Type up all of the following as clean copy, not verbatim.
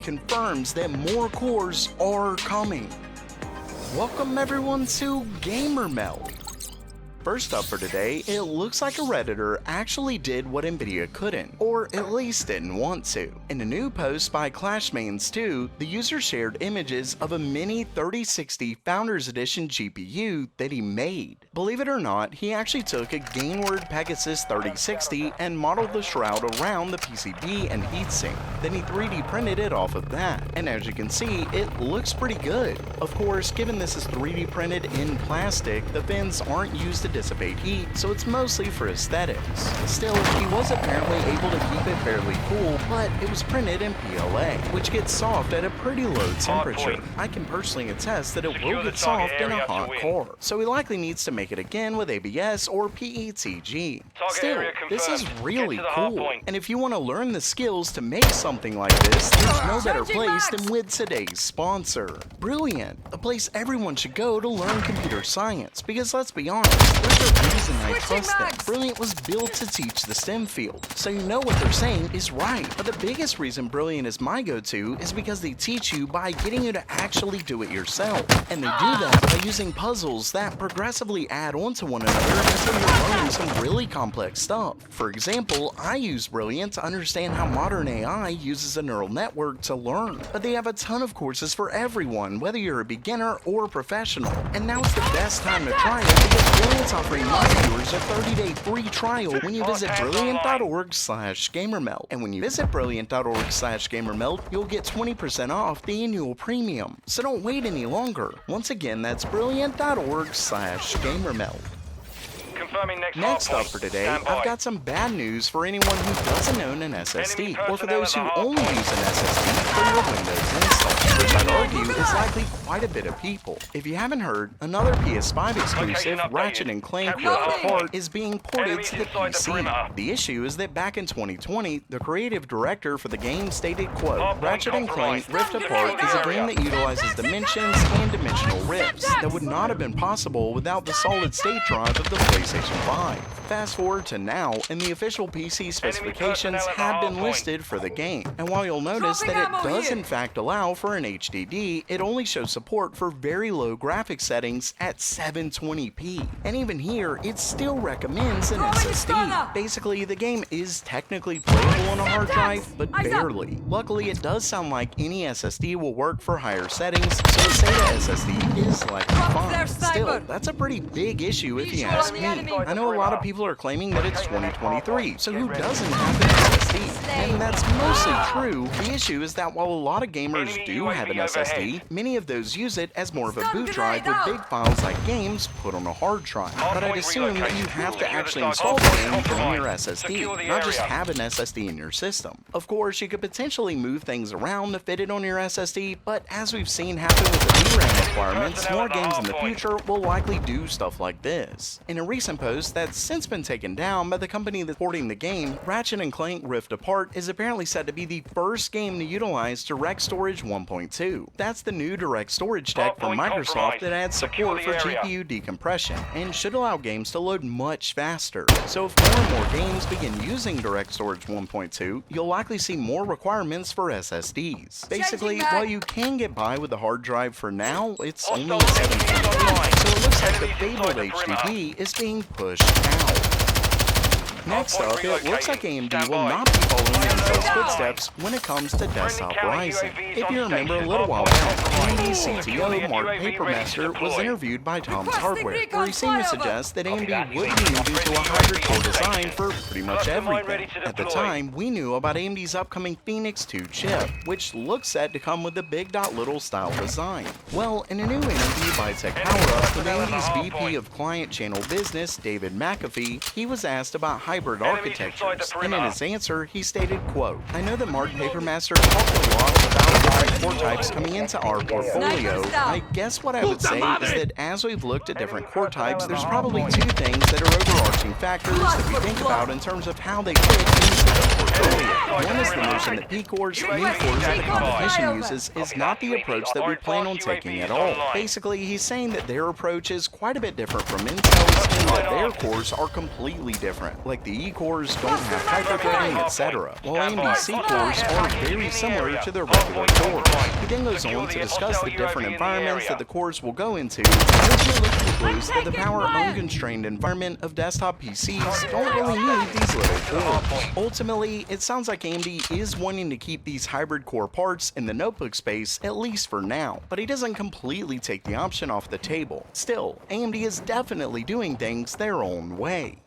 confirms that more cores are coming. Welcome everyone to GamerMeld. First up for today, it looks like a Redditor actually did what Nvidia couldn't, or at least didn't want to. In a new post by Clashmains2, the user shared images of a mini 3060 Founders Edition GPU that he made. Believe it or not, he actually took a Gainward Pegasus 3060 and modeled the shroud around the PCB and heatsink. Then he 3D printed it off of that, and as you can see, it looks pretty good. Of course, given this is 3D printed in plastic, the fins aren't used to dissipate heat, so it's mostly for aesthetics. Still, he was apparently able to keep it fairly cool, but it was printed in PLA, which gets soft at a pretty low temperature. I can personally attest that it will get soft in a hot core, so he likely needs to make it again with ABS or PETG. Still, this is really cool, and if you want to learn the skills to make something like this, there's no better place than with today's sponsor, Brilliant, a place everyone should go to learn computer science, because let's be honest, there's a reason I trust them. Brilliant was built to teach the STEM field, so you know what they're saying is right. But the biggest reason Brilliant is my go-to is because they teach you by getting you to actually do it yourself. And they do that by using puzzles that progressively add onto one another until you're learning some really complex stuff. For example, I use Brilliant to understand how modern AI uses a neural network to learn. But they have a ton of courses for everyone, whether you're a beginner or professional. And now it's the best time to try it because Brilliant's offering my viewers a 30-day free trial when you visit brilliant.org/gamermeld. And when you visit brilliant.org/gamermeld, you'll get 20% off the annual premium. So don't wait any longer. Once again, that's brilliant.org/gamermeld. Next up for today, I've got some bad news for anyone who doesn't own an SSD, or for those who only use an SSD for your Windows install, which I'd argue is likely quite a bit of people. If you haven't heard, another PS5 exclusive, Ratchet & Clank Rift Apart, is being ported to the PC. The issue is that back in 2020, the creative director for the game stated, quote, "Ratchet & Clank Rift Apart is a game that utilizes dimensions and dimensional rifts that would not have been possible without the solid-state drive of the PlayStation 5. Fast forward to now, and the official PC specifications have been listed for the game. And while you'll notice that it does in fact allow for an HDD, it only shows support for very low graphics settings at 720p. And even here, it still recommends an SSD. Basically, the game is technically playable on a hard drive, but barely. Luckily, it does sound like any SSD will work for higher settings, so a SATA SSD is likely fine. Still, that's a pretty big issue if you ask me. I know a lot of people are claiming that it's 2023, so who doesn't have an SSD? And that's mostly true. The issue is that while a lot of gamers do have an SSD, many of those use it as more of a boot drive with big files like games put on a hard drive. But I'd assume that you have to actually install the game on your SSD, not just have an SSD in your system. Of course, you could potentially move things around to fit it on your SSD, but as we've seen happen with the DRAM requirements, more games in the future will likely do stuff like this. In a recent post that's since been taken down by the company that's porting the game, Ratchet & Clank Rift Apart is apparently said to be the first game to utilize Direct Storage 1.2. That's the new Direct Storage tech from Microsoft that adds support for GPU decompression and should allow games to load much faster. So if more and more games begin using Direct Storage 1.2, you'll likely see more requirements for SSDs. Basically, while you can get by with a hard drive for now, it's only a 720p, so it looks like the fabled HDD is being pushed out. Next up, it looks like AMD will not be following Intel's footsteps when it comes to desktop rising. If you remember a little while back, AMD's CTO Mark Papermaster was interviewed by Tom's Hardware, where he seemed to suggest that AMD would be moving to a hybrid core design for pretty much everything. At the time, we knew about AMD's upcoming Phoenix 2 chip, which looks set to come with the big dot little style design. Well, in a new interview by Tech Power Up with AMD's VP of Client Channel Business, David McAfee, he was asked about hybrid architectures, and in his answer, he stated, quote, "I know that Mark Papermaster talked a lot about different core types coming into our portfolio. I guess what I would say is that as we've looked at different core types, there's probably two things that are overarching factors that we think about in terms of how they fit into the portfolio. earlier. One is the notion that P-cores, main cores that the competition uses is not the approach that we plan on taking at all. Basically, he's saying that their approach is quite a bit different from Intel's and that their cores are completely different. Like the E-cores don't have hyper-threading, etc. While AMD C-cores are very similar to their regular cores. He then goes on to discuss the different environments that the cores will go into, and ultimately concludes that the power-unconstrained environment of desktop PCs don't really need these little cores. Ultimately, it sounds like AMD is wanting to keep these hybrid core parts in the notebook space, at least for now, but he doesn't completely take the option off the table. Still, AMD is definitely doing things their own way.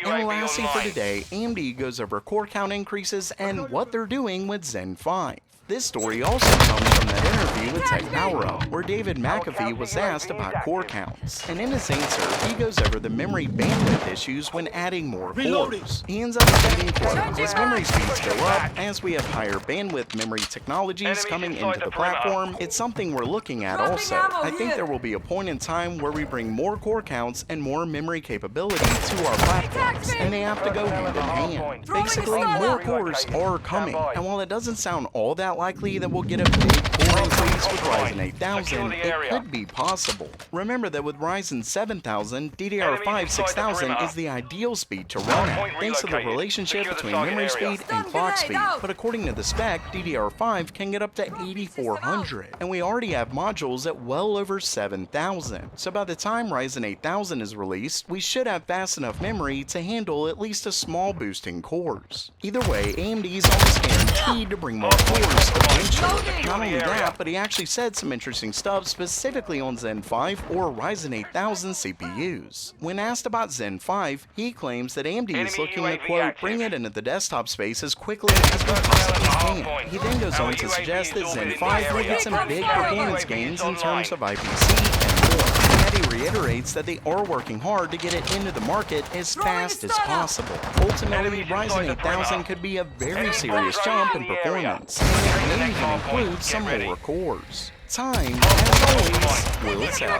And lastly for today, AMD goes over core count increases and what they're doing with Zen 5. This story also comes from that interview with Tech Power Up, where David McAfee was asked about core counts. And in his answer, he goes over the memory bandwidth issues when adding more cores. He ends up stating, quote, as memory speeds go up, as we have higher bandwidth memory technologies coming into the platform, it's something we're looking at also. I think there will be a point in time where we bring more core counts and more memory capability to our platforms, and they have to go hand in hand. Basically, more cores are coming, and while it doesn't sound all that likely that we'll get a big core increase with Ryzen 8000, it could be possible. Remember that with Ryzen 7000, DDR5 6000 is the ideal speed to run at, thanks to the relationship between memory speed and clock speed. But according to the spec, DDR5 can get up to 8400, and we already have modules at well over 7000. So by the time Ryzen 8000 is released, we should have fast enough memory to handle at least a small boost in cores. Either way, AMD is almost guaranteed to bring more cores eventually. Not only that, but he actually said some interesting stuff specifically on Zen 5 or Ryzen 8000 CPUs. When asked about Zen 5, he claims that AMD is looking to, quote, bring it into the desktop space as quickly as we possibly can. He then goes on to suggest that Zen 5 will get some big performance gains in terms of IPC and more. And he reiterates that they are working hard to get it into the market as fast as possible. Ultimately, Ryzen 8000 could be a very serious jump in performance, and it may even include some more cores. Time, as always, will tell.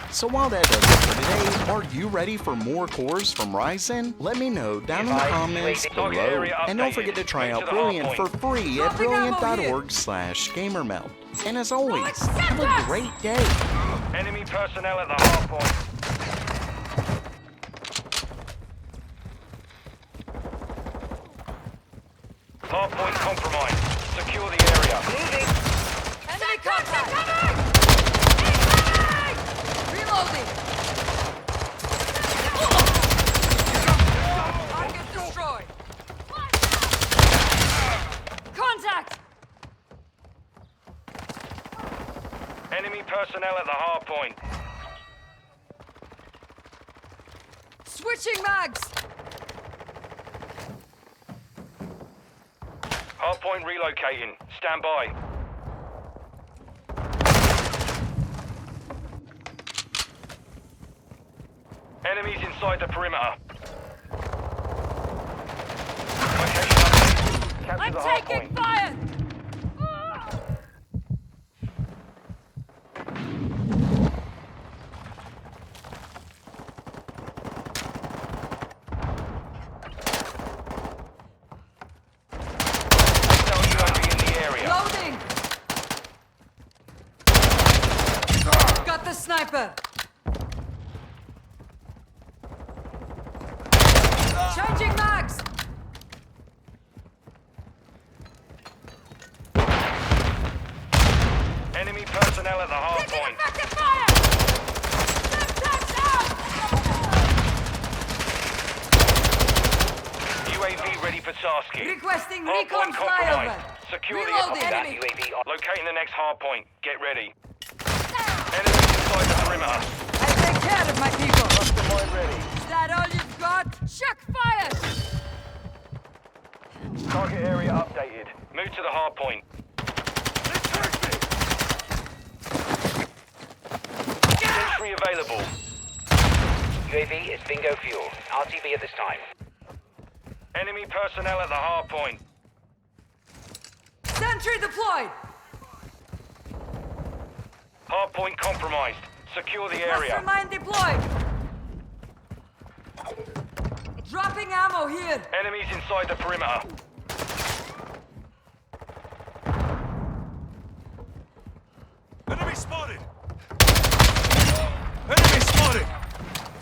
So while that does it for today, are you ready for more cores from Ryzen? Let me know down in the comments below. And don't forget to try out Brilliant for free at brilliant.org/gamermelt. And as always, have a great day. Enemy personnel at the hard point. Hard point compromised. Secure the area. Moving. Enemy contact! Reloading! Target destroyed! Contact! Enemy personnel at the hard point. Switching mags! Hard point relocating. Stand by. Enemies inside the perimeter. Location update. Capture I'm the hard taking point. fire! UAV in the area. Loading! Got the sniper! Changing mags! Enemy personnel at the hard Taking point. effective fire! Syntax out! UAV ready for tasking. Requesting Hard recon point compromised. flyover! Secure the Reloading! enemy. Locating the next hard point. Get ready. Enemies inside the perimeter. I take care of my people! Cluster point ready. Is that all you've got? Chuck fire! Target area updated. Move to the hard point. Entry available. UAV is bingo fuel. RTV at this time. Enemy personnel at the hard point. Sentry deployed! Hard point compromised. Secure the area. Mastermind deployed! Dropping ammo here. Enemies inside the perimeter. Enemy spotted! Enemy spotted!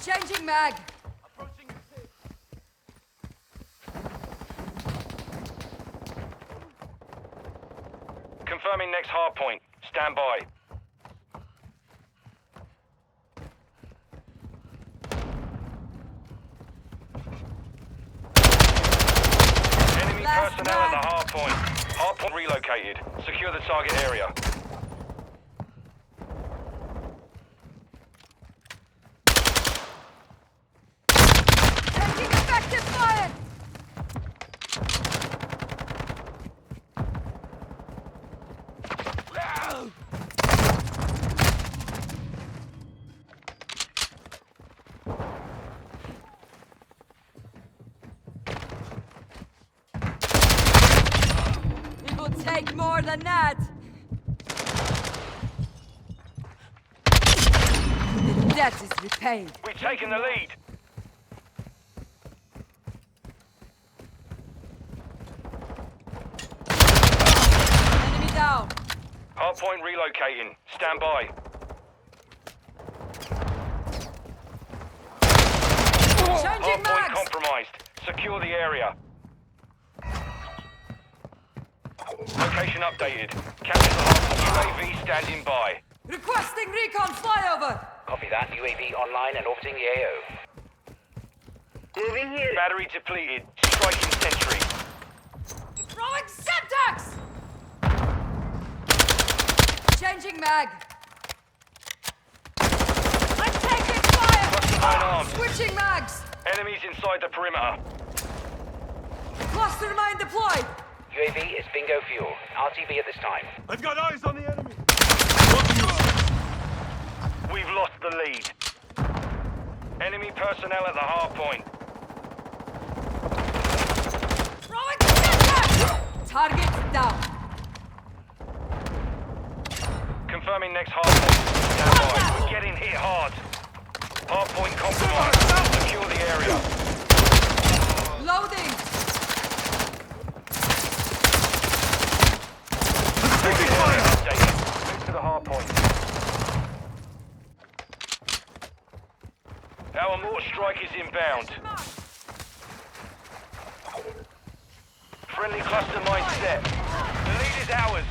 Changing mag. Confirming next hard point. Stand by. Enemy Last personnel at mag. the hard point. Hard point relocated. Secure the target area. Taking effective fire. It will take more than that. The debt is repaid. We've taken the lead. Enemy down. Hard point relocating. Stand by. Changing Hard point mags. compromised. Secure the area. Location updated. Capture the hard point. UAV standing by. Requesting recon flyover. Copy that. UAV online and orbiting the AO. Moving here. Battery depleted. Striking sentry. Throwing Semtex. Changing mag. I'm taking fire. Cluster mine armed. Switching mags. Enemies inside the perimeter. Cluster mine deployed. UAV is bingo fuel. RTB at this time. I've got eyes on the enemy! We've lost the lead. Enemy personnel at the hard point. Throwing Semtex. Target down. Confirming next hard point. Stand by. We're getting hit hard. Hard point compromised. Secure the area. Loading. Updated. Move to the hard point. Our mortar strike is inbound. Friendly cluster mine set. The lead is ours.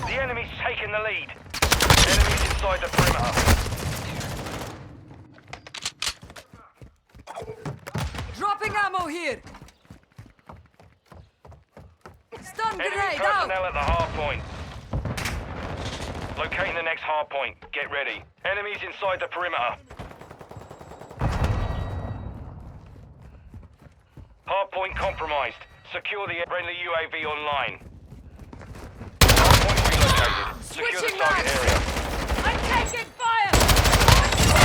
The enemy's taken the lead. Enemies inside the perimeter. Dropping ammo here. Stun Enemy grenade out. personnel at the hard point. Locating the next hard point. Get ready. Enemies inside the perimeter. Hard point compromised. Secure the friendly UAV online. Hard point relocated. Secure the Switching target mags. area. I'm taking fire.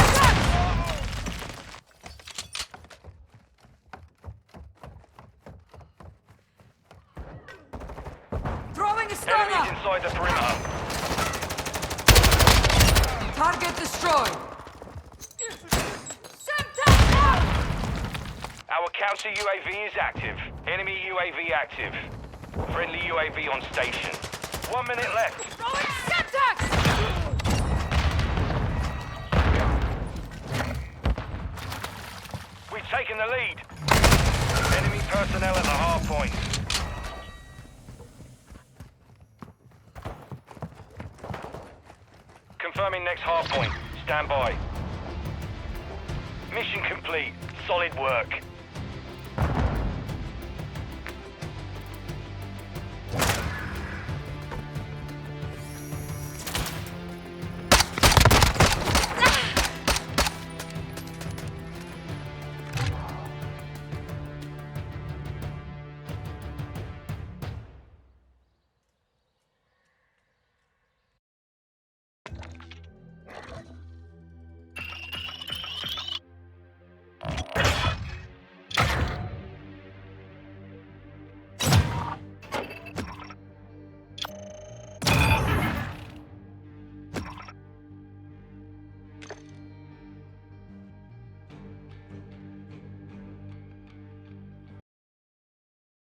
Throwing a Enemies stunner. inside the perimeter. Target destroyed. Semtex out. Our counter UAV is active. Enemy UAV active. Friendly UAV on station. 1 minute left. Throwing Semtex. We've taken the lead. Enemy personnel at the hard point. Confirming next hard point. Stand by. Mission complete. Solid work.